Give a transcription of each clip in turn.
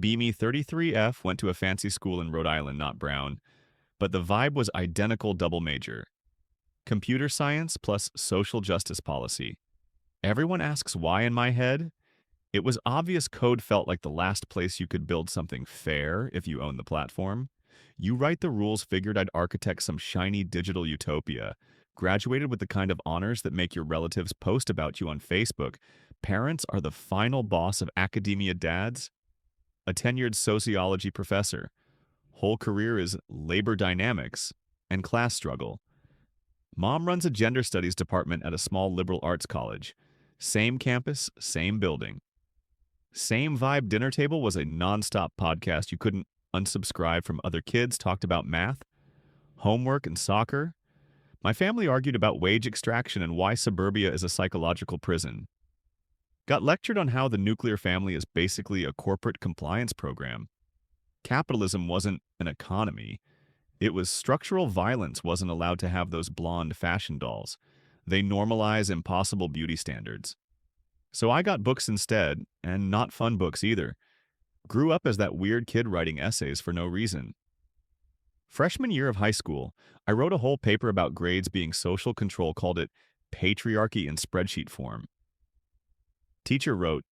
Beamy 33F went to a fancy school in Rhode Island, not Brown, but the vibe was identical double major. Computer science plus social justice policy. Everyone asks why in my head. It was obvious code felt like the last place you could build something fair if you own the platform. You write the rules, figured I'd architect some shiny digital utopia. Graduated with the kind of honors that make your relatives post about you on Facebook. Parents are the final boss of academia dads. A tenured sociology professor. Whole career is labor dynamics and class struggle. Mom runs a gender studies department at a small liberal arts college. Same campus, same building. Same vibe dinner table was a nonstop podcast. You couldn't unsubscribe from other kids, talked about math, homework, and soccer. My family argued about wage extraction and why suburbia is a psychological prison. Got lectured on how the nuclear family is basically a corporate compliance program. Capitalism wasn't an economy. It was structural violence wasn't allowed to have those blonde fashion dolls. They normalize impossible beauty standards. So I got books instead, and not fun books either. Grew up as that weird kid writing essays for no reason. Freshman year of high school, I wrote a whole paper about grades being social control, called it Patriarchy in Spreadsheet Form. Teacher wrote,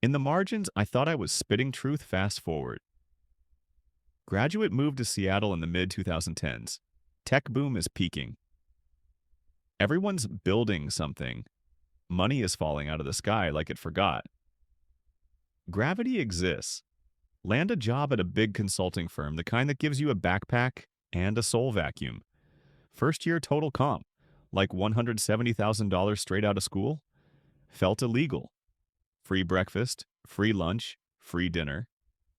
"In the margins, I thought I was spitting truth, fast forward." Graduate moved to Seattle in the mid-2010s. Tech boom is peaking. Everyone's building something. Money is falling out of the sky like it forgot. Gravity exists. Land a job at a big consulting firm, the kind that gives you a backpack and a soul vacuum. First year total comp, like $170,000 straight out of school. Felt illegal. Free breakfast, free lunch, free dinner.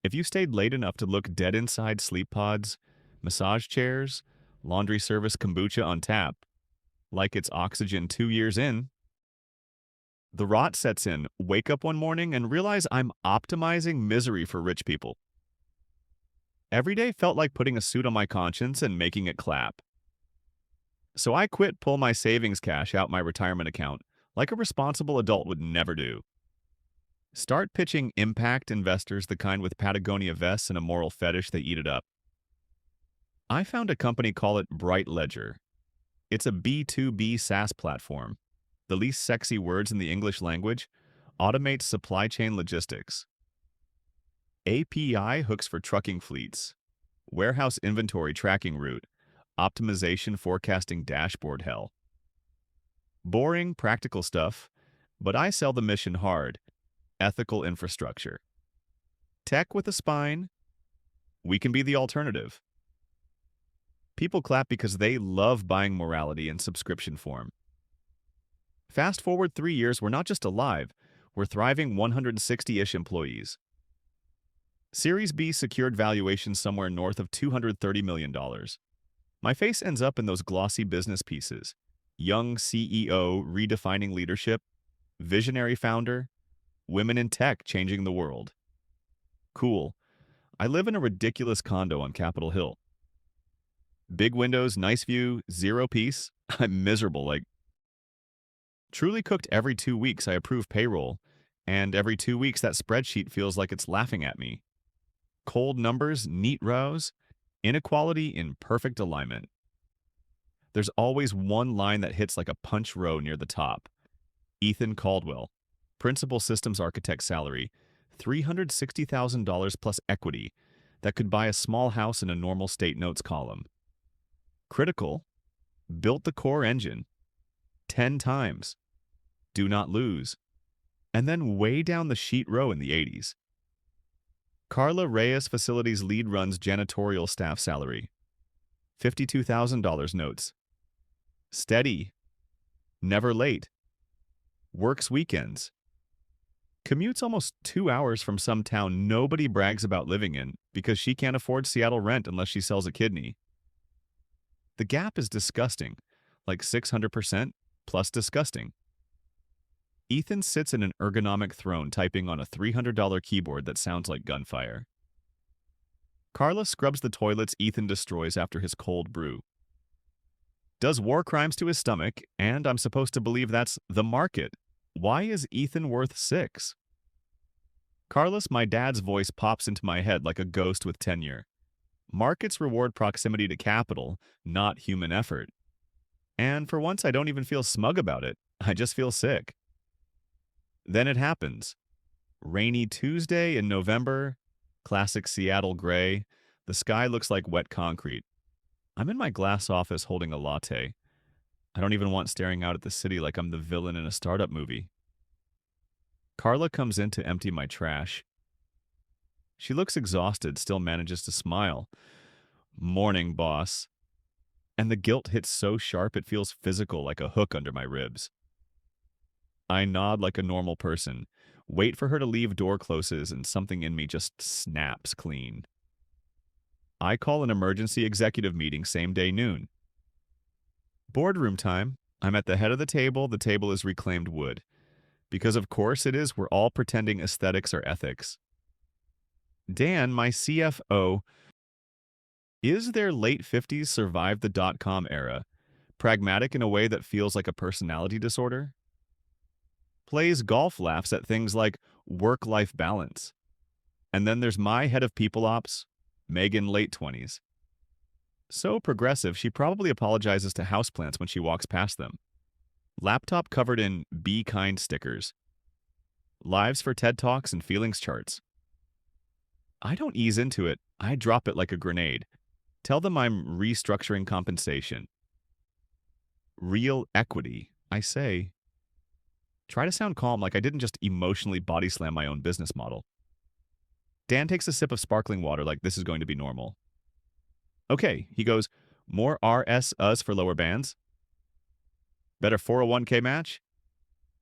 If you stayed late enough to look dead inside sleep pods, massage chairs, laundry service kombucha on tap, like it's oxygen 2 years in. The rot sets in, wake up one morning and realize I'm optimizing misery for rich people. Every day felt like putting a suit on my conscience and making it clap. So I quit, pull my savings cash out my retirement account, like a responsible adult would never do. Start pitching impact investors, the kind with Patagonia vests and a moral fetish, they eat it up. I found a company, call it Bright Ledger. It's a B2B SaaS platform. The least sexy words in the English language, automates supply chain logistics. API hooks for trucking fleets. Warehouse inventory tracking route. Optimization forecasting dashboard hell. Boring, practical stuff, but I sell the mission hard. Ethical infrastructure. Tech with a spine. We can be the alternative. People clap because they love buying morality in subscription form. Fast forward 3 years, we're not just alive, we're thriving, 160-ish employees. Series B secured valuation somewhere north of $230 million. My face ends up in those glossy business pieces. Young CEO redefining leadership, visionary founder, women in tech changing the world. Cool. I live in a ridiculous condo on Capitol Hill. Big windows, nice view, zero peace. I'm miserable, like truly cooked. Every 2 weeks I approve payroll, and every 2 weeks that spreadsheet feels like it's laughing at me. Cold numbers, neat rows, inequality in perfect alignment. There's always one line that hits like a punch row near the top. Ethan Caldwell, principal systems architect salary, $360,000 plus equity that could buy a small house in a normal state notes column. Critical, built the core engine 10 times. Do not lose. And then way down the sheet row in the 80s. Carla Reyes, facilities lead, runs janitorial staff salary, $52,000 notes. Steady. Never late. Works weekends. Commutes almost 2 hours from some town nobody brags about living in because she can't afford Seattle rent unless she sells a kidney. The gap is disgusting, like 600% plus disgusting. Ethan sits in an ergonomic throne typing on a $300 keyboard that sounds like gunfire. Carla scrubs the toilets Ethan destroys after his cold brew. Does war crimes to his stomach, and I'm supposed to believe that's the market. Why is Ethan worth 6? Carlos, my dad's voice pops into my head like a ghost with tenure. Markets reward proximity to capital, not human effort. And for once, I don't even feel smug about it. I just feel sick. Then it happens. Rainy Tuesday in November, classic Seattle gray. The sky looks like wet concrete. I'm in my glass office holding a latte. I don't even want staring out at the city like I'm the villain in a startup movie. Carla comes in to empty my trash. She looks exhausted, still manages to smile. Morning, boss. And the guilt hits so sharp it feels physical, like a hook under my ribs. I nod like a normal person, wait for her to leave, door closes, and something in me just snaps clean. I call an emergency executive meeting same day noon. Boardroom time. I'm at the head of the table is reclaimed wood. Because of course it is, we're all pretending aesthetics are ethics. Dan, my CFO, is their late 50s survived the dot-com era, pragmatic in a way that feels like a personality disorder? Plays golf laughs at things like work-life balance. And then there's my head of people ops, Megan, late 20s. So progressive, she probably apologizes to houseplants when she walks past them. Laptop covered in Be Kind stickers. Lives for TED Talks and feelings charts. I don't ease into it, I drop it like a grenade. Tell them I'm restructuring compensation. Real equity, I say. Try to sound calm like I didn't just emotionally body slam my own business model. Dan takes a sip of sparkling water like this is going to be normal. Okay, he goes, more RS-US for lower bands? Better 401k match?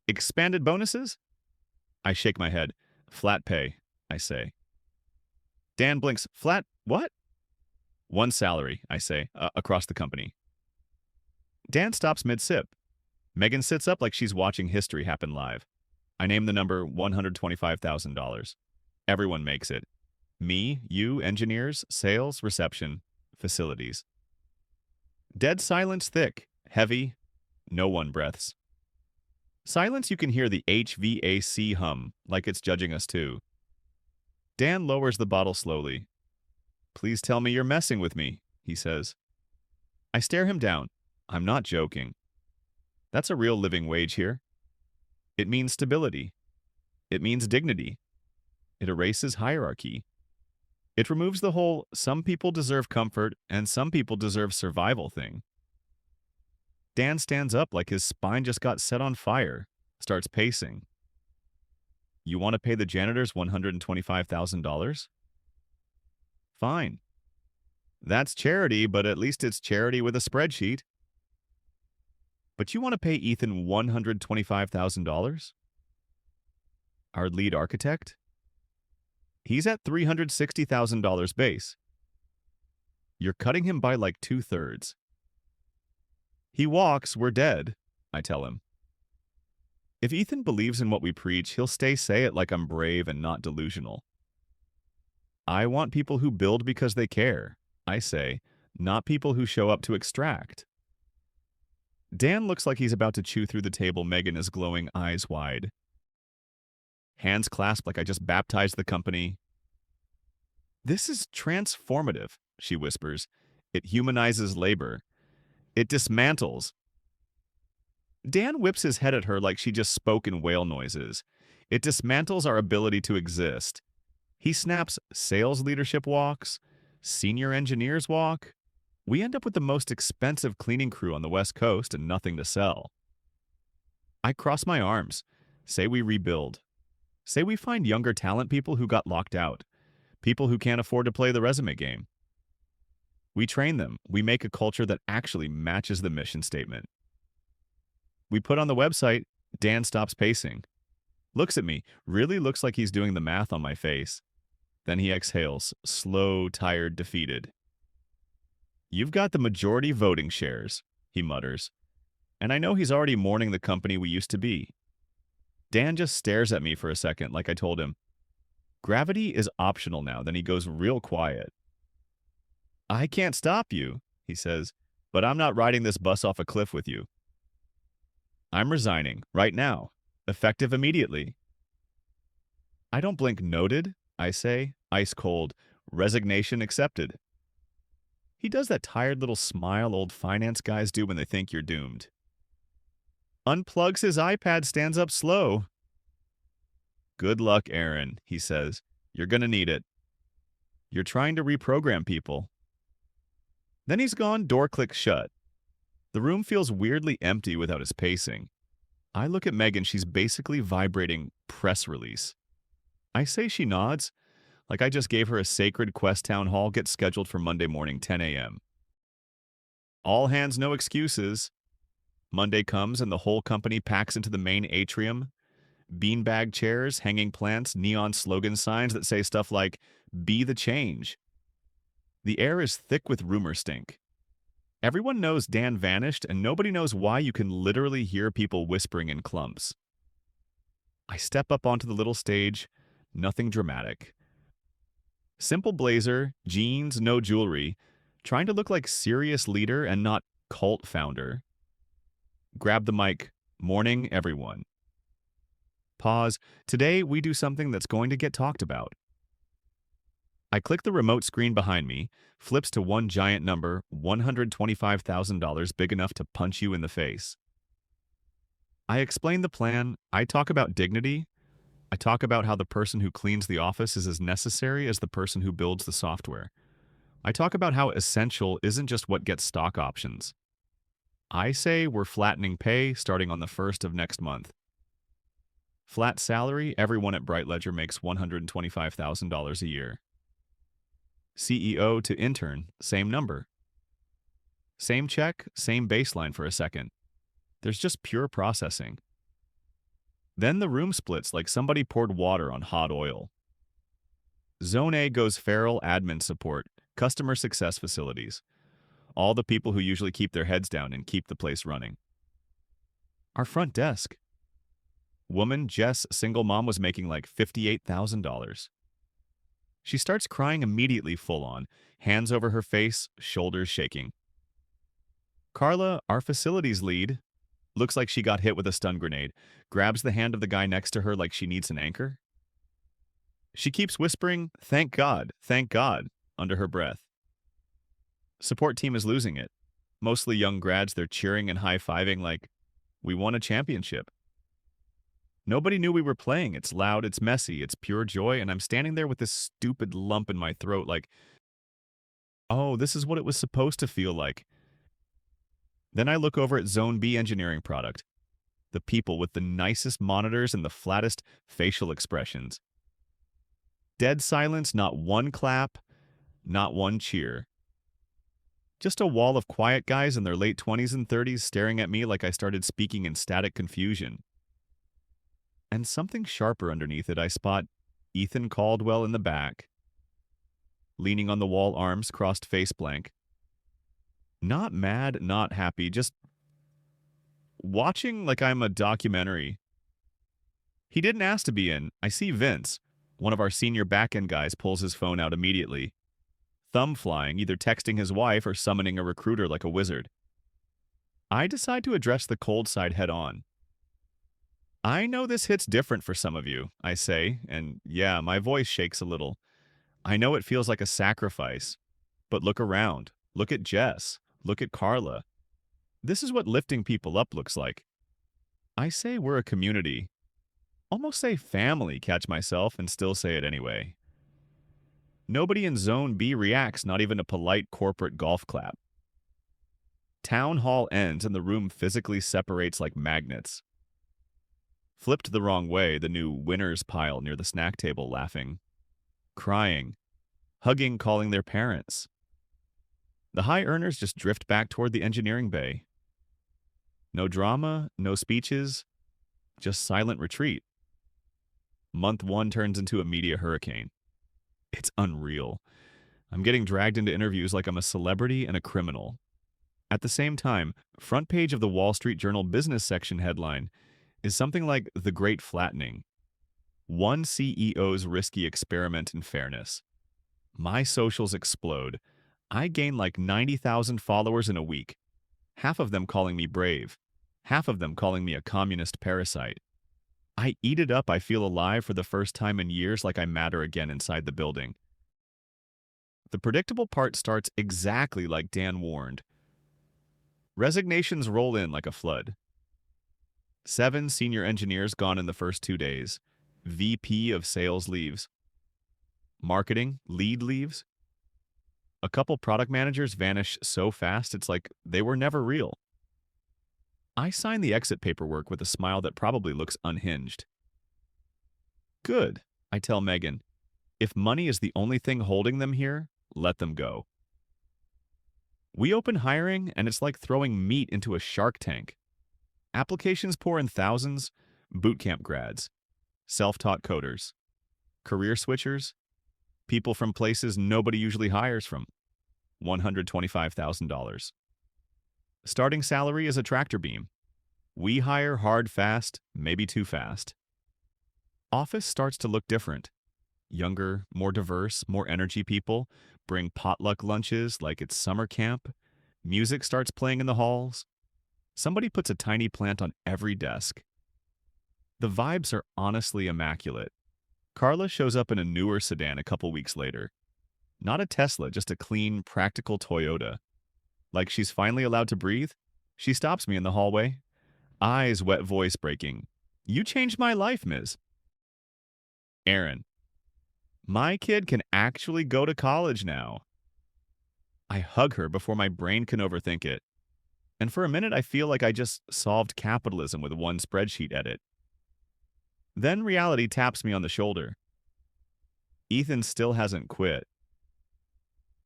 Expanded bonuses? I shake my head. Flat pay, I say. Dan blinks. Flat what? One salary, I say, across the company. Dan stops mid-sip. Megan sits up like she's watching history happen live. I name the number $125,000. Everyone makes it. Me, you, engineers, sales, reception, facilities. Dead silence thick, heavy, no one breaths. Silence you can hear the HVAC hum, like it's judging us too. Dan lowers the bottle slowly. Please tell me you're messing with me, he says. I stare him down. I'm not joking. That's a real living wage here. It means stability. It means dignity. It erases hierarchy. It removes the whole some people deserve comfort and some people deserve survival thing. Dan stands up like his spine just got set on fire, starts pacing. You want to pay the janitors $125,000? Fine. That's charity, but at least it's charity with a spreadsheet. But you want to pay Ethan $125,000? Our lead architect? He's at $360,000 base. You're cutting him by like 2/3. He walks, we're dead, I tell him. If Ethan believes in what we preach, he'll say it like I'm brave and not delusional. I want people who build because they care, I say, not people who show up to extract. Dan looks like he's about to chew through the table. Megan is glowing, eyes wide. Hands clasped like I just baptized the company. This is transformative, she whispers. It humanizes labor. It dismantles. Dan whips his head at her like she just spoke in whale noises. It dismantles our ability to exist. He snaps, sales leadership walks, senior engineers walk. We end up with the most expensive cleaning crew on the West Coast and nothing to sell. I cross my arms. Say we rebuild. Say we find younger talent people who got locked out. People who can't afford to play the resume game. We train them. We make a culture that actually matches the mission statement. We put on the website. Dan stops pacing. Looks at me. Really looks like he's doing the math on my face. Then he exhales, slow, tired, defeated. You've got the majority voting shares, he mutters. And I know he's already mourning the company we used to be. Dan just stares at me for a second like I told him. Gravity is optional now. Then he goes real quiet. I can't stop you, he says, but I'm not riding this bus off a cliff with you. I'm resigning, right now, effective immediately. I don't blink. Noted, I say, ice cold. Resignation accepted. He does that tired little smile old finance guys do when they think you're doomed. Unplugs his iPad, stands up slow. Good luck, Aaron, he says. You're gonna need it. You're trying to reprogram people. Then he's gone, door clicks shut. The room feels weirdly empty without his pacing. I look at Megan, she's basically vibrating press release. I say she nods, like I just gave her a sacred Quest town hall get scheduled for Monday morning, 10 a.m. All hands, no excuses. Monday comes and the whole company packs into the main atrium. Beanbag chairs, hanging plants, neon slogan signs that say stuff like, "Be the change." The air is thick with rumor stink. Everyone knows Dan vanished, and nobody knows why. You can literally hear people whispering in clumps. I step up onto the little stage, nothing dramatic. Simple blazer, jeans, no jewelry, trying to look like serious leader and not cult founder. Grab the mic. Morning, everyone. Pause. Today, we do something that's going to get talked about. I click the remote screen behind me, flips to one giant number, $125,000, big enough to punch you in the face. I explain the plan. I talk about dignity. I talk about how the person who cleans the office is as necessary as the person who builds the software. I talk about how essential isn't just what gets stock options. I say we're flattening pay starting on the 1st of next month. Flat salary, everyone at Bright Ledger makes $125,000 a year. CEO to intern, same number. Same check, same baseline for a second. There's just pure processing. Then the room splits like somebody poured water on hot oil. Zone A goes feral admin support, customer success facilities. All the people who usually keep their heads down and keep the place running. Our front desk. Woman, Jess, single mom, was making like $58,000. She starts crying immediately, full on, hands over her face, shoulders shaking. Carla, our facilities lead, looks like she got hit with a stun grenade, grabs the hand of the guy next to her like she needs an anchor. She keeps whispering, thank God, under her breath. Support team is losing it. Mostly young grads, they're cheering and high-fiving like, we won a championship. Nobody knew we were playing. It's loud, it's messy, it's pure joy, and I'm standing there with this stupid lump in my throat like, oh, this is what it was supposed to feel like. Then I look over at Zone B engineering product. The people with the nicest monitors and the flattest facial expressions. Dead silence, not one clap, not one cheer. Just a wall of quiet guys in their late 20s and 30s staring at me like I started speaking in static confusion. And something sharper underneath it, I spot Ethan Caldwell in the back. Leaning on the wall, arms crossed, face blank. Not mad, not happy, just watching like I'm a documentary. He didn't ask to be in. I see Vince, one of our senior back-end guys, pulls his phone out immediately. Thumb flying, either texting his wife or summoning a recruiter like a wizard. I decide to address the cold side head on. I know this hits different for some of you, I say, and yeah, my voice shakes a little. I know it feels like a sacrifice. But look around. Look at Jess. Look at Carla. This is what lifting people up looks like. I say we're a community. Almost say family, catch myself, and still say it anyway. Nobody in Zone B reacts, not even a polite corporate golf clap. Town hall ends and the room physically separates like magnets. Flipped the wrong way, the new winners pile near the snack table laughing. Crying. Hugging, calling their parents. The high earners just drift back toward the engineering bay. No drama, no speeches, just silent retreat. Month 1 turns into a media hurricane. It's unreal. I'm getting dragged into interviews like I'm a celebrity and a criminal. At the same time, front page of the Wall Street Journal business section headline is something like The Great Flattening. One CEO's risky experiment in fairness. My socials explode. I gain like 90,000 followers in a week. Half of them calling me brave. Half of them calling me a communist parasite. I eat it up. I feel alive for the first time in years, like I matter again inside the building. The predictable part starts exactly like Dan warned. Resignations roll in like a flood. 7 senior engineers gone in the first 2 days. VP of sales leaves. Marketing lead leaves. A couple product managers vanish so fast it's like they were never real. I sign the exit paperwork with a smile that probably looks unhinged. Good, I tell Megan. If money is the only thing holding them here, let them go. We open hiring, and it's like throwing meat into a shark tank. Applications pour in thousands, bootcamp grads, self-taught coders, career switchers, people from places nobody usually hires from. $125,000. Starting salary is a tractor beam. We hire hard fast, maybe too fast. Office starts to look different. Younger, more diverse, more energy people bring potluck lunches like it's summer camp. Music starts playing in the halls. Somebody puts a tiny plant on every desk. The vibes are honestly immaculate. Carla shows up in a newer sedan a couple weeks later. Not a Tesla, just a clean, practical Toyota. Like she's finally allowed to breathe, she stops me in the hallway. Eyes wet, voice breaking. You changed my life, Ms. Aaron. My kid can actually go to college now. I hug her before my brain can overthink it. And for a minute, I feel like I just solved capitalism with one spreadsheet edit. Then reality taps me on the shoulder. Ethan still hasn't quit.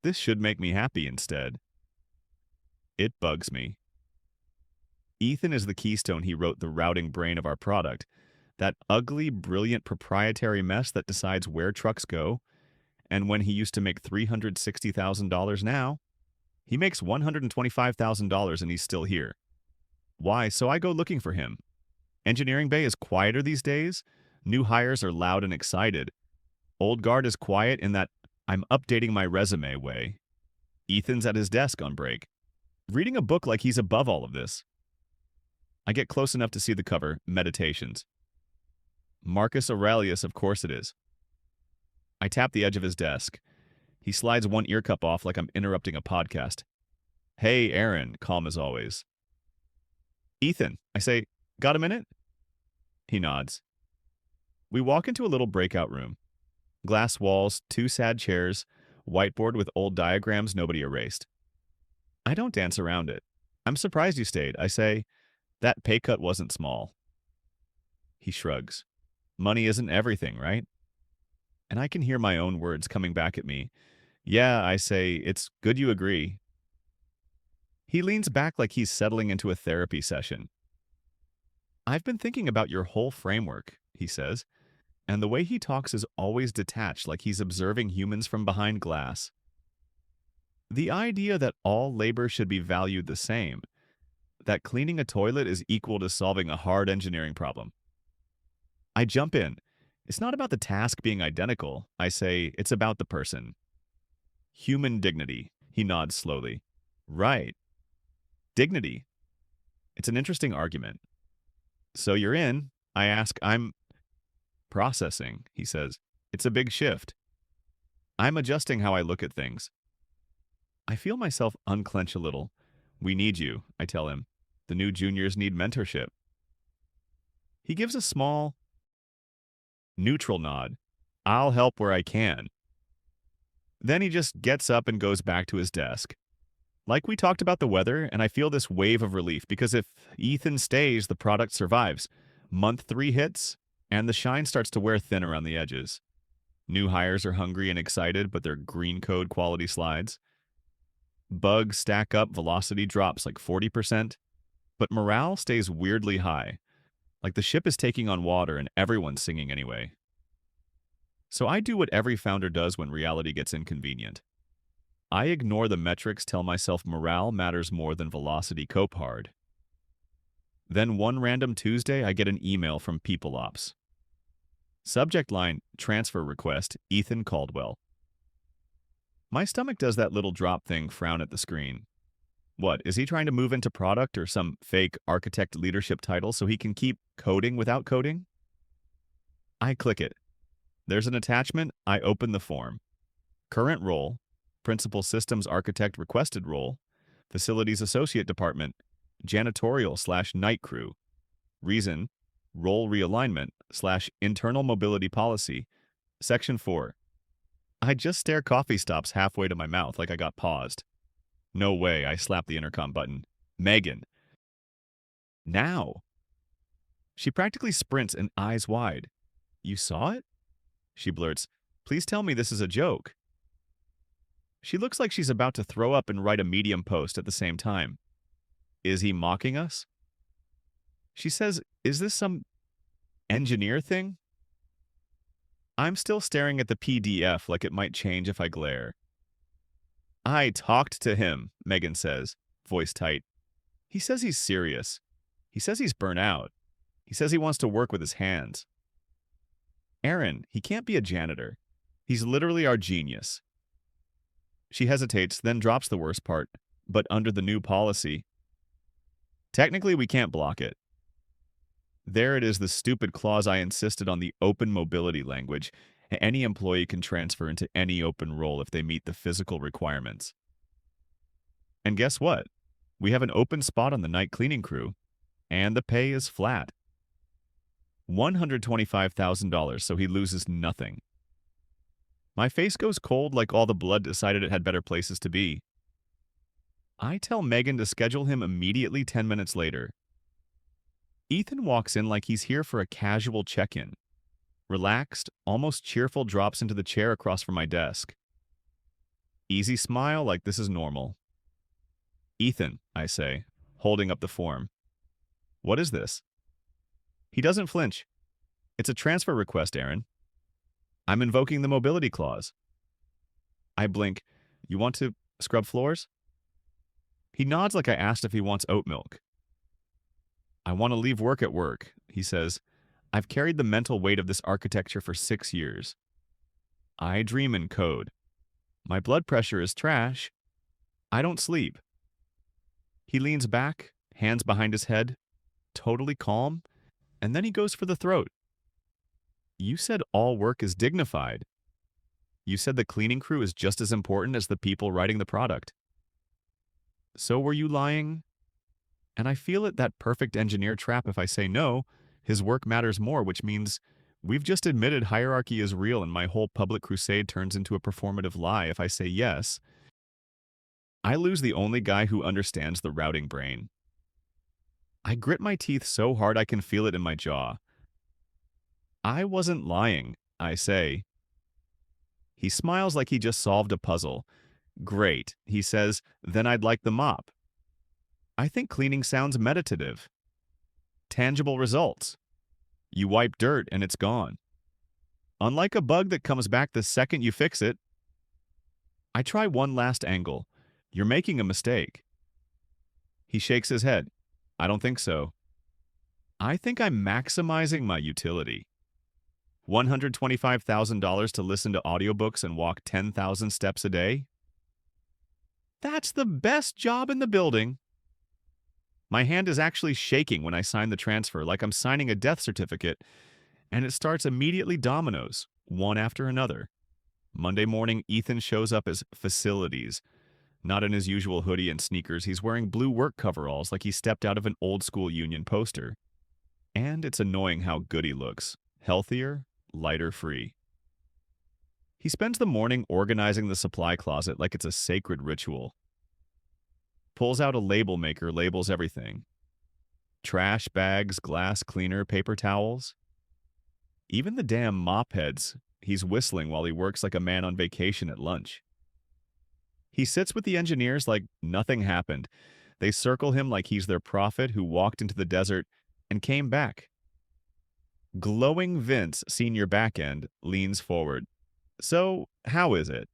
This should make me happy instead. It bugs me. Ethan is the keystone. He wrote the routing brain of our product. That ugly, brilliant proprietary mess that decides where trucks go. And when he used to make $360,000 now, he makes $125,000 and he's still here. Why? So I go looking for him. Engineering Bay is quieter these days. New hires are loud and excited. Old guard is quiet in that I'm updating my resume way. Ethan's at his desk on break, reading a book like he's above all of this. I get close enough to see the cover, Meditations. Marcus Aurelius, of course it is. I tap the edge of his desk. He slides one ear cup off like I'm interrupting a podcast. Hey, Aaron, calm as always. Ethan, I say, got a minute? He nods. We walk into a little breakout room. Glass walls, 2 sad chairs, whiteboard with old diagrams nobody erased. I don't dance around it. I'm surprised you stayed. I say, that pay cut wasn't small. He shrugs. Money isn't everything, right? And I can hear my own words coming back at me. Yeah, I say, it's good you agree. He leans back like he's settling into a therapy session. I've been thinking about your whole framework, he says, and the way he talks is always detached, like he's observing humans from behind glass. The idea that all labor should be valued the same, that cleaning a toilet is equal to solving a hard engineering problem. I jump in. It's not about the task being identical. I say, it's about the person. Human dignity. He nods slowly. Right. Dignity. It's an interesting argument. So you're in? I ask. I'm processing, he says. It's a big shift. I'm adjusting how I look at things. I feel myself unclench a little. We need you, I tell him. The new juniors need mentorship. He gives a small, neutral nod. I'll help where I can. Then he just gets up and goes back to his desk. Like we talked about the weather, and I feel this wave of relief because if Ethan stays, the product survives. Month 3 hits, and the shine starts to wear thin around the edges. New hires are hungry and excited, but their green code quality slides. Bugs stack up, velocity drops like 40%, but morale stays weirdly high. Like the ship is taking on water and everyone's singing anyway. So I do what every founder does when reality gets inconvenient. I ignore the metrics, tell myself morale matters more than velocity cope hard. Then one random Tuesday, I get an email from PeopleOps. Subject line, transfer request, Ethan Caldwell. My stomach does that little drop thing, frown at the screen. What, is he trying to move into product or some fake architect leadership title so he can keep coding without coding? I click it. There's an attachment. I open the form. Current role, Principal Systems Architect requested role, Facilities Associate Department, Janitorial/Night Crew. Reason, Role Realignment/Internal Mobility Policy. Section 4. I just stare coffee stops halfway to my mouth like I got paused. No way, I slap the intercom button. Megan. Now. She practically sprints and eyes wide. You saw it? She blurts, please tell me this is a joke. She looks like she's about to throw up and write a Medium post at the same time. Is he mocking us? She says, is this some engineer thing? I'm still staring at the PDF like it might change if I glare. I talked to him, Megan says, voice tight. He says he's serious. He says he's burnt out. He says he wants to work with his hands. Aaron, he can't be a janitor. He's literally our genius. She hesitates, then drops the worst part, but under the new policy. Technically, we can't block it. There it is, the stupid clause I insisted on, the open mobility language. Any employee can transfer into any open role if they meet the physical requirements. And guess what? We have an open spot on the night cleaning crew, and the pay is flat. $125,000, so he loses nothing. My face goes cold like all the blood decided it had better places to be. I tell Megan to schedule him immediately 10 minutes later. Ethan walks in like he's here for a casual check-in. Relaxed, almost cheerful, drops into the chair across from my desk. Easy smile like this is normal. Ethan, I say, holding up the form. What is this? He doesn't flinch. It's a transfer request, Aaron. I'm invoking the mobility clause. I blink. You want to scrub floors? He nods like I asked if he wants oat milk. I want to leave work at work, he says. I've carried the mental weight of this architecture for 6 years. I dream in code. My blood pressure is trash. I don't sleep. He leans back, hands behind his head, totally calm, and then he goes for the throat. You said all work is dignified. You said the cleaning crew is just as important as the people writing the product. So were you lying? And I feel it, that perfect engineer trap. If I say no, his work matters more, which means we've just admitted hierarchy is real and my whole public crusade turns into a performative lie. If I say yes, I lose the only guy who understands the routing brain. I grit my teeth so hard I can feel it in my jaw. I wasn't lying, I say. He smiles like he just solved a puzzle. Great, he says, then I'd like the mop. I think cleaning sounds meditative. Tangible results. You wipe dirt and it's gone. Unlike a bug that comes back the second you fix it. I try one last angle. You're making a mistake. He shakes his head. I don't think so. I think I'm maximizing my utility. $125,000 to listen to audiobooks and walk 10,000 steps a day? That's the best job in the building. My hand is actually shaking when I sign the transfer, like I'm signing a death certificate, and it starts immediately dominoes, one after another. Monday morning, Ethan shows up as facilities. Not in his usual hoodie and sneakers, he's wearing blue work coveralls like he stepped out of an old-school union poster. And it's annoying how good he looks. Healthier, lighter-free. He spends the morning organizing the supply closet like it's a sacred ritual. Pulls out a label maker, labels everything. Trash bags, glass cleaner, paper towels. Even the damn mop heads, he's whistling while he works like a man on vacation at lunch. He sits with the engineers like nothing happened. They circle him like he's their prophet who walked into the desert and came back. Glowing Vince, senior backend, leans forward. So, how is it?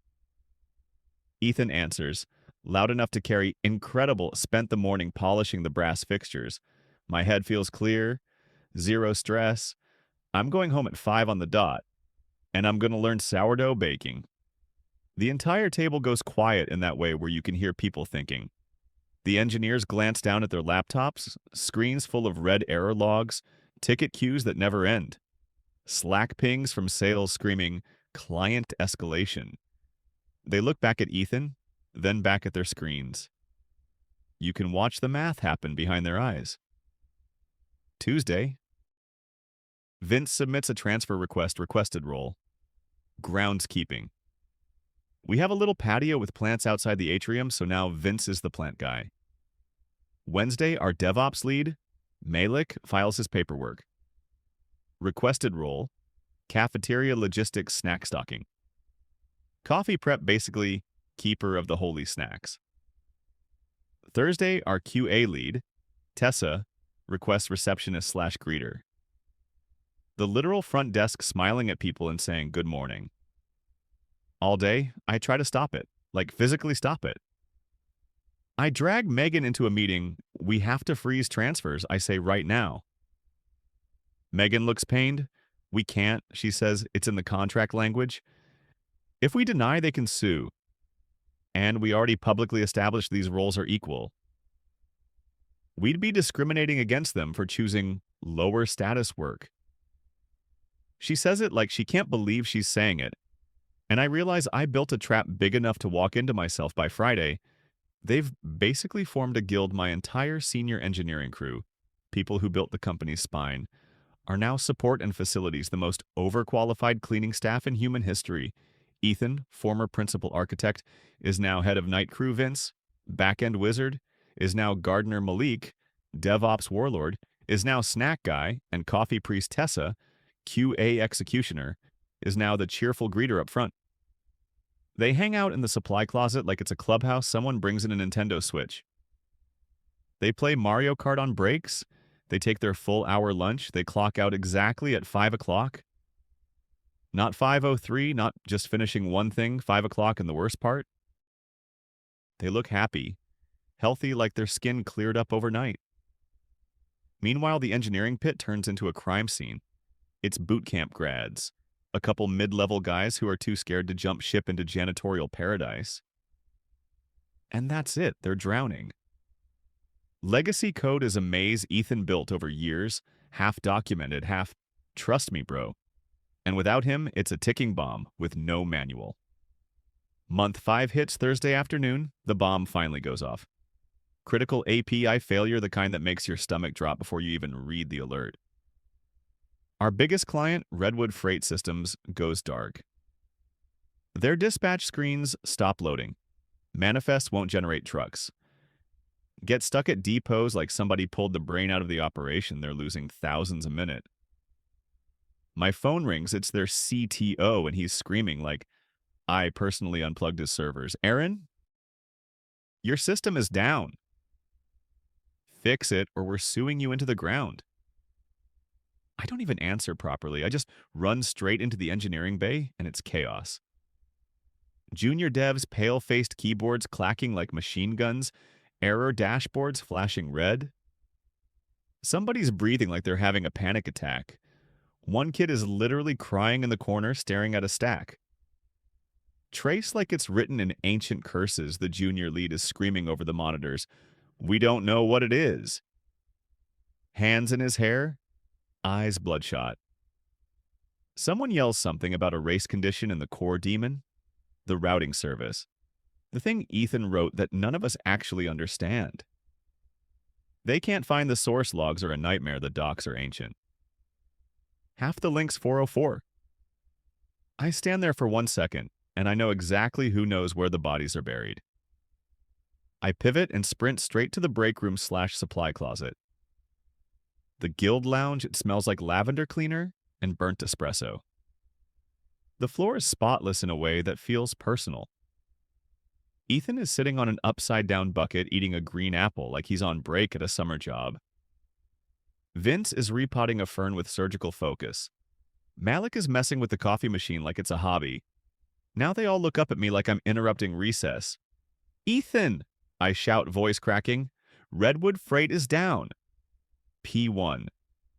Ethan answers, loud enough to carry incredible, spent the morning polishing the brass fixtures. My head feels clear, zero stress. I'm going home at 5 on the dot, and I'm going to learn sourdough baking. The entire table goes quiet in that way where you can hear people thinking. The engineers glance down at their laptops, screens full of red error logs, ticket queues that never end. Slack pings from sales screaming, client escalation. They look back at Ethan, then back at their screens. You can watch the math happen behind their eyes. Tuesday, Vince submits a transfer request requested role. Groundskeeping. We have a little patio with plants outside the atrium, so now Vince is the plant guy. Wednesday, our DevOps lead, Malik, files his paperwork. Requested role, cafeteria logistics snack stocking. Coffee prep, basically keeper of the holy snacks. Thursday, our QA lead, Tessa, requests receptionist/greeter. The literal front desk smiling at people and saying good morning. All day, I try to stop it, like physically stop it. I drag Megan into a meeting. We have to freeze transfers, I say right now. Megan looks pained. We can't, she says, it's in the contract language. If we deny, they can sue. And we already publicly established these roles are equal. We'd be discriminating against them for choosing lower status work. She says it like she can't believe she's saying it. And I realize I built a trap big enough to walk into myself by Friday. They've basically formed a guild. My entire senior engineering crew, people who built the company's spine, are now support and facilities, the most overqualified cleaning staff in human history. Ethan, former principal architect, is now head of night crew. Vince, back-end wizard, is now gardener. Malik, DevOps warlord, is now snack guy, and coffee priest Tessa, QA executioner, is now the cheerful greeter up front. They hang out in the supply closet like it's a clubhouse. Someone brings in a Nintendo Switch. They play Mario Kart on breaks. They take their full-hour lunch. They clock out exactly at 5 o'clock. Not 5:03, not just finishing one thing, 5 o'clock in the worst part. They look happy, healthy, like their skin cleared up overnight. Meanwhile, the engineering pit turns into a crime scene. It's boot camp grads, a couple mid-level guys who are too scared to jump ship into janitorial paradise. And that's it, they're drowning. Legacy code is a maze Ethan built over years, half documented, half trust me, bro. And without him, it's a ticking bomb with no manual. Month 5 hits Thursday afternoon, the bomb finally goes off. Critical API failure, the kind that makes your stomach drop before you even read the alert. Our biggest client, Redwood Freight Systems, goes dark. Their dispatch screens stop loading. Manifest won't generate trucks. Get stuck at depots like somebody pulled the brain out of the operation. They're losing thousands a minute. My phone rings. It's their CTO, and he's screaming like, I personally unplugged his servers. Aaron, your system is down. Fix it, or we're suing you into the ground. I don't even answer properly. I just run straight into the engineering bay, and it's chaos. Junior devs, pale-faced keyboards clacking like machine guns, error dashboards flashing red. Somebody's breathing like they're having a panic attack. One kid is literally crying in the corner, staring at a stack. Trace like it's written in ancient curses, the junior lead is screaming over the monitors. We don't know what it is. Hands in his hair, eyes bloodshot. Someone yells something about a race condition in the core daemon, the routing service. The thing Ethan wrote that none of us actually understand. They can't find the source logs are a nightmare, the docs are ancient. Half the link's 404. I stand there for 1 second, and I know exactly who knows where the bodies are buried. I pivot and sprint straight to the break room / supply closet. The guild lounge, it smells like lavender cleaner and burnt espresso. The floor is spotless in a way that feels personal. Ethan is sitting on an upside-down bucket eating a green apple like he's on break at a summer job. Vince is repotting a fern with surgical focus. Malik is messing with the coffee machine like it's a hobby. Now they all look up at me like I'm interrupting recess. Ethan! I shout, voice cracking. Redwood Freight is down. P1.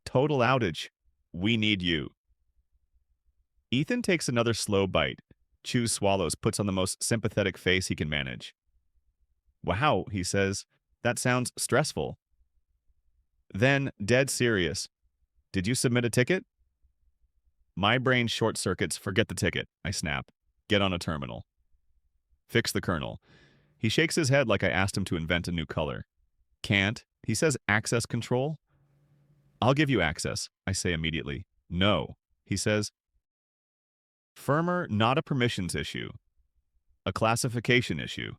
Total outage. We need you. Ethan takes another slow bite, chews, swallows, puts on the most sympathetic face he can manage. Wow, he says, that sounds stressful. Then, dead serious, did you submit a ticket? My brain short circuits. Forget the ticket. I snap. Get on a terminal. Fix the kernel. He shakes his head like I asked him to invent a new color. Can't. He says access control. I'll give you access, I say immediately. No, he says. Firmer, not a permissions issue. A classification issue.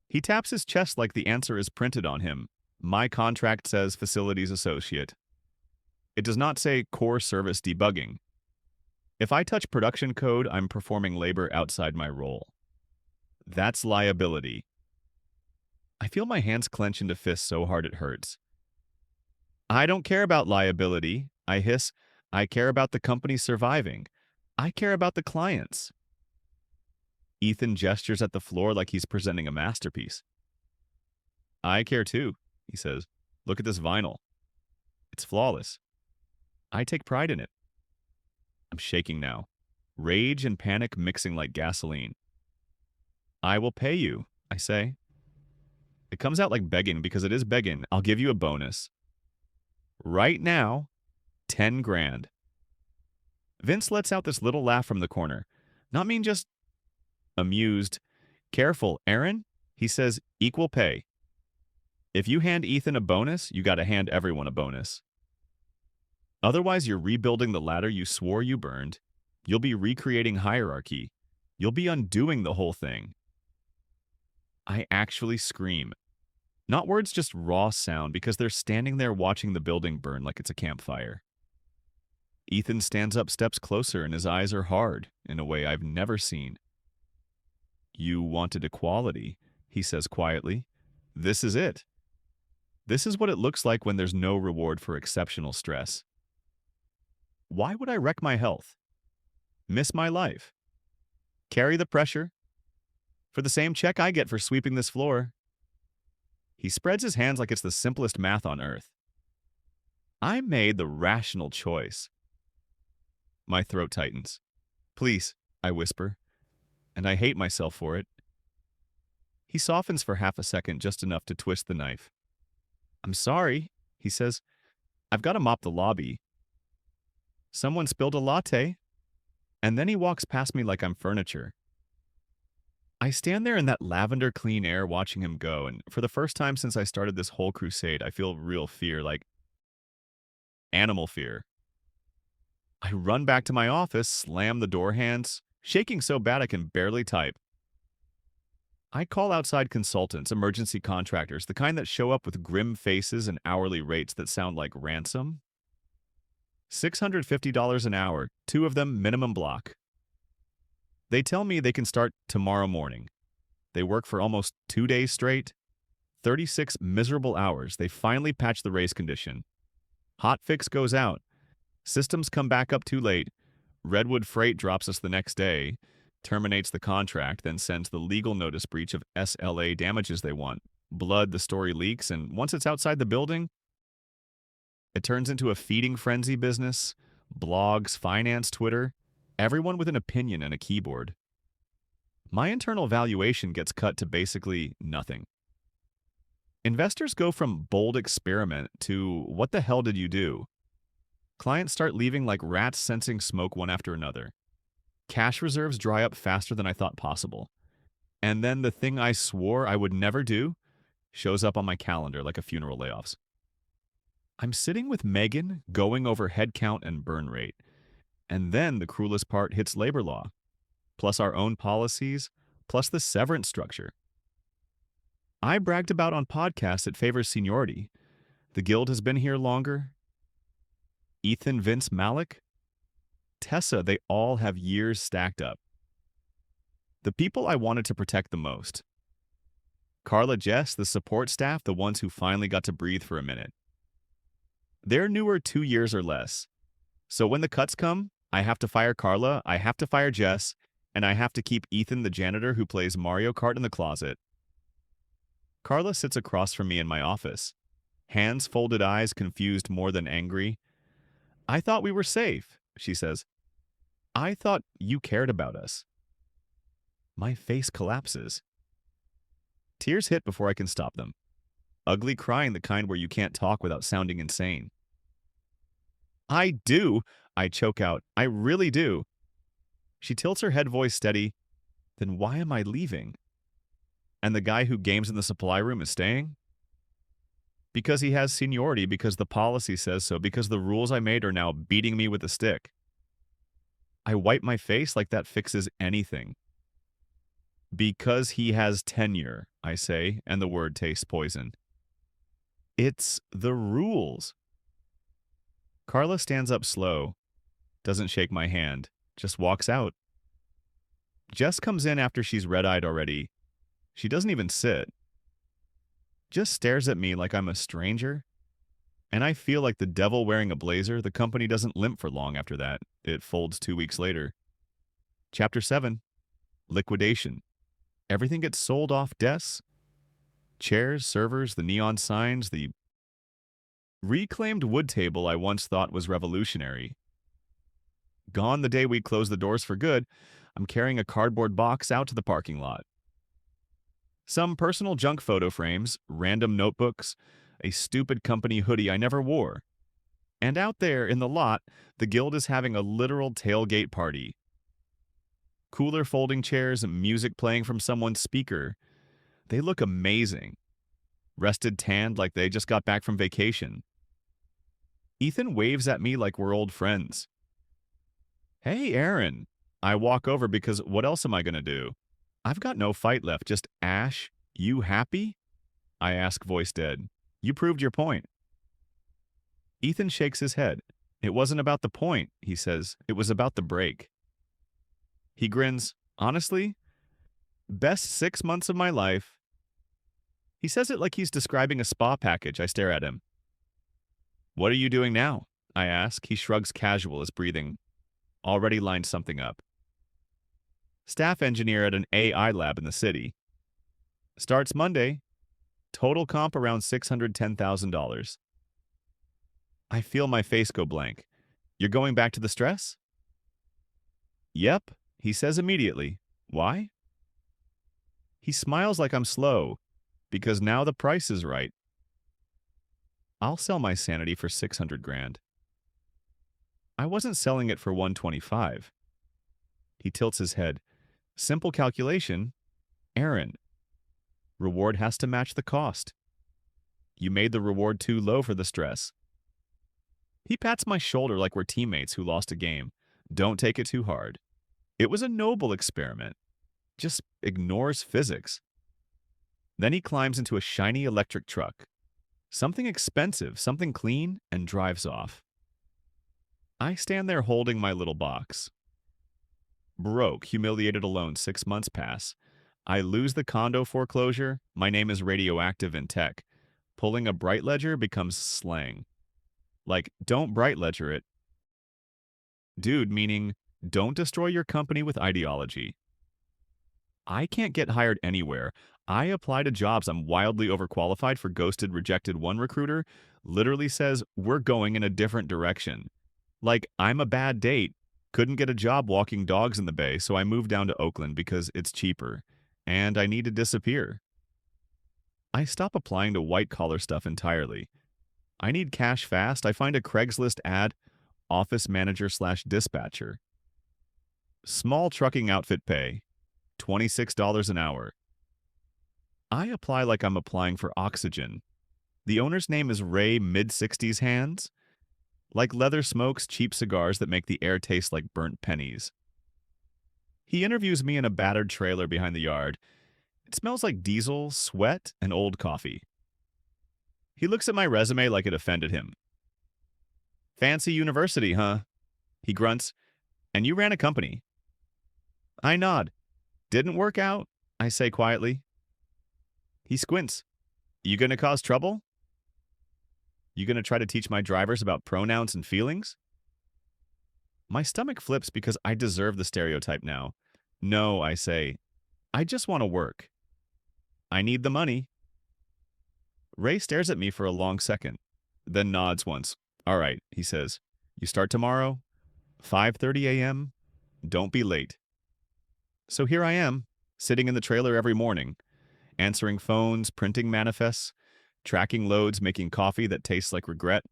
He taps his chest like the answer is printed on him. My contract says facilities associate. It does not say core service debugging. If I touch production code, I'm performing labor outside my role. That's liability. I feel my hands clench into fists so hard it hurts. I don't care about liability, I hiss. I care about the company surviving. I care about the clients. Ethan gestures at the floor like he's presenting a masterpiece. I care too, he says. Look at this vinyl. It's flawless. I take pride in it. I'm shaking now. Rage and panic mixing like gasoline. I will pay you, I say. It comes out like begging because it is begging. I'll give you a bonus. Right now, 10 grand. Vince lets out this little laugh from the corner. Not mean, just amused. Careful, Aaron? He says equal pay. If you hand Ethan a bonus, you gotta hand everyone a bonus. Otherwise, you're rebuilding the ladder you swore you burned. You'll be recreating hierarchy. You'll be undoing the whole thing. I actually scream. Not words, just raw sound, because they're standing there watching the building burn like it's a campfire. Ethan stands up steps closer and his eyes are hard in a way I've never seen. You wanted equality, he says quietly. This is it. This is what it looks like when there's no reward for exceptional stress. Why would I wreck my health? Miss my life? Carry the pressure? For the same check I get for sweeping this floor? He spreads his hands like it's the simplest math on earth. I made the rational choice. My throat tightens. Please, I whisper, and I hate myself for it. He softens for half a second, just enough to twist the knife. I'm sorry, he says. I've got to mop the lobby. Someone spilled a latte. And then he walks past me like I'm furniture. I stand there in that lavender clean air watching him go, and for the first time since I started this whole crusade, I feel real fear, like animal fear. I run back to my office, slam the door hands, shaking so bad I can barely type. I call outside consultants, emergency contractors, the kind that show up with grim faces and hourly rates that sound like ransom. $650 an hour, 2 of them minimum block. They tell me they can start tomorrow morning. They work for almost 2 days straight. 36 miserable hours. They finally patch the race condition. Hotfix goes out. Systems come back up too late. Redwood Freight drops us the next day, terminates the contract, then sends the legal notice breach of SLA damages they want. Blood, the story leaks, and once it's outside the building, it turns into a feeding frenzy business. Blogs, finance, Twitter, everyone with an opinion and a keyboard. My internal valuation gets cut to basically nothing. Investors go from bold experiment to what the hell did you do? Clients start leaving like rats sensing smoke one after another. Cash reserves dry up faster than I thought possible. And then the thing I swore I would never do shows up on my calendar like a funeral layoffs. I'm sitting with Megan going over headcount and burn rate. And then the cruelest part hits labor law, plus our own policies, plus the severance structure. I bragged about on podcasts it favors seniority. The guild has been here longer. Ethan, Vince, Malik, Tessa, they all have years stacked up. The people I wanted to protect the most. Carla, Jess, the support staff, the ones who finally got to breathe for a minute. They're newer 2 years or less. So when the cuts come, I have to fire Carla, I have to fire Jess, and I have to keep Ethan, the janitor who plays Mario Kart in the closet. Carla sits across from me in my office. Hands, folded eyes, confused more than angry. I thought we were safe, she says. I thought you cared about us. My face collapses. Tears hit before I can stop them. Ugly crying, the kind where you can't talk without sounding insane. I do. I choke out, I really do. She tilts her head, voice steady. Then why am I leaving? And the guy who games in the supply room is staying? Because he has seniority, because the policy says so, because the rules I made are now beating me with a stick. I wipe my face like that fixes anything. Because he has tenure, I say, and the word tastes poison. It's the rules. Carla stands up slow, doesn't shake my hand, just walks out. Jess comes in after she's red-eyed already. She doesn't even sit. Just stares at me like I'm a stranger. And I feel like the devil wearing a blazer. The company doesn't limp for long after that. It folds 2 weeks later. Chapter 7. Liquidation. Everything gets sold off desks. Chairs, servers, the neon signs, the reclaimed wood table I once thought was revolutionary. Gone the day we closed the doors for good. I'm carrying a cardboard box out to the parking lot. Some personal junk photo frames, random notebooks, a stupid company hoodie I never wore. And out there in the lot, the guild is having a literal tailgate party. Cooler folding chairs and music playing from someone's speaker. They look amazing. Rested, tanned like they just got back from vacation. Ethan waves at me like we're old friends. Hey, Aaron. I walk over because what else am I going to do? I've got no fight left, just Ash. You happy? I ask, voice dead. You proved your point. Ethan shakes his head. It wasn't about the point, he says. It was about the break. He grins. Honestly, best 6 months of my life. He says it like he's describing a spa package. I stare at him. What are you doing now? I ask. He shrugs, casual as breathing. Already lined something up. Staff engineer at an AI lab in the city. Starts Monday. Total comp around $610,000. I feel my face go blank. You're going back to the stress? Yep, he says immediately. Why? He smiles like I'm slow, because now the price is right. I'll sell my sanity for 600 grand. I wasn't selling it for 125. He tilts his head. Simple calculation. Aaron. Reward has to match the cost. You made the reward too low for the stress. He pats my shoulder like we're teammates who lost a game. Don't take it too hard. It was a noble experiment. Just ignores physics. Then he climbs into a shiny electric truck. Something expensive, something clean, and drives off. I stand there holding my little box. Broke, humiliated, alone, 6 months pass. I lose the condo foreclosure. My name is radioactive in tech. Pulling a bright ledger becomes slang. Like, don't bright ledger it. Dude, meaning, don't destroy your company with ideology. I can't get hired anywhere. I apply to jobs I'm wildly overqualified for. Ghosted, rejected. One recruiter literally says, we're going in a different direction. Like, I'm a bad date. Couldn't get a job walking dogs in the Bay, so I moved down to Oakland because it's cheaper. And I need to disappear. I stop applying to white-collar stuff entirely. I need cash fast. I find a Craigslist ad, office manager/dispatcher. Small trucking outfit pay, $26 an hour. I apply like I'm applying for oxygen. The owner's name is Ray, mid-60s hands. Like leather smokes, cheap cigars that make the air taste like burnt pennies. He interviews me in a battered trailer behind the yard. It smells like diesel, sweat, and old coffee. He looks at my resume like it offended him. Fancy university, huh? He grunts. And you ran a company. I nod. Didn't work out, I say quietly. He squints. You gonna cause trouble? You gonna try to teach my drivers about pronouns and feelings? My stomach flips because I deserve the stereotype now. No, I say. I just want to work. I need the money. Ray stares at me for a long second, then nods once. All right, he says. You start tomorrow, 5:30 a.m. Don't be late. So here I am, sitting in the trailer every morning, answering phones, printing manifests, tracking loads, making coffee that tastes like regret.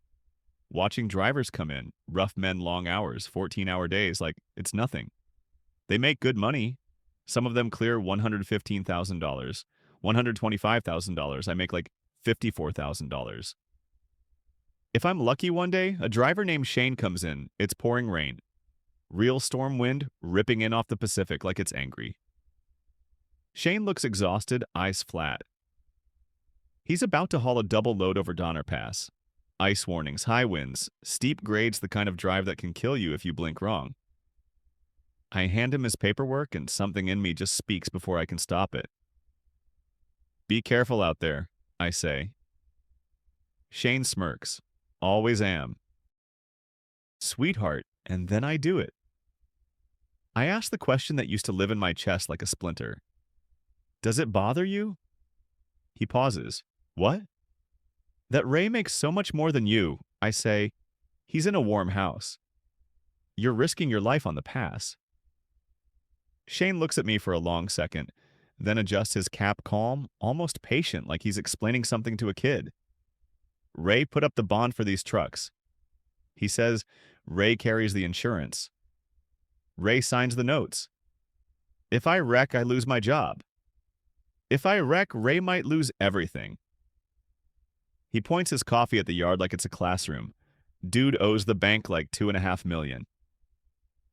watching drivers come in, rough men, long hours, 14-hour days, like it's nothing. They make good money. Some of them clear $115,000, $125,000. I make like $54,000. If I'm lucky one day, a driver named Shane comes in. It's pouring rain. Real storm wind ripping in off the Pacific like it's angry. Shane looks exhausted, eyes flat. He's about to haul a double load over Donner Pass. Ice warnings, high winds, steep grades, the kind of drive that can kill you if you blink wrong. I hand him his paperwork and something in me just speaks before I can stop it. Be careful out there, I say. Shane smirks. Always am. Sweetheart, and then I do it. I ask the question that used to live in my chest like a splinter. Does it bother you? He pauses. What? That Ray makes so much more than you, I say. He's in a warm house. You're risking your life on the pass. Shane looks at me for a long second, then adjusts his cap calm, almost patient, like he's explaining something to a kid. Ray put up the bond for these trucks. He says Ray carries the insurance. Ray signs the notes. If I wreck, I lose my job. If I wreck, Ray might lose everything. He points his coffee at the yard like it's a classroom. Dude owes the bank like $2.5 million.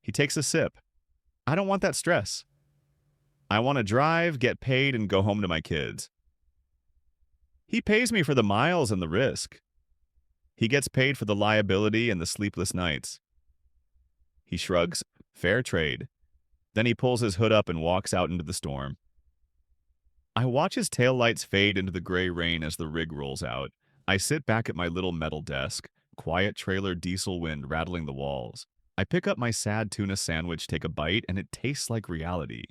He takes a sip. I don't want that stress. I want to drive, get paid, and go home to my kids. He pays me for the miles and the risk. He gets paid for the liability and the sleepless nights. He shrugs, fair trade. Then he pulls his hood up and walks out into the storm. I watch his taillights fade into the gray rain as the rig rolls out. I sit back at my little metal desk, quiet trailer diesel wind rattling the walls. I pick up my sad tuna sandwich, take a bite, and it tastes like reality.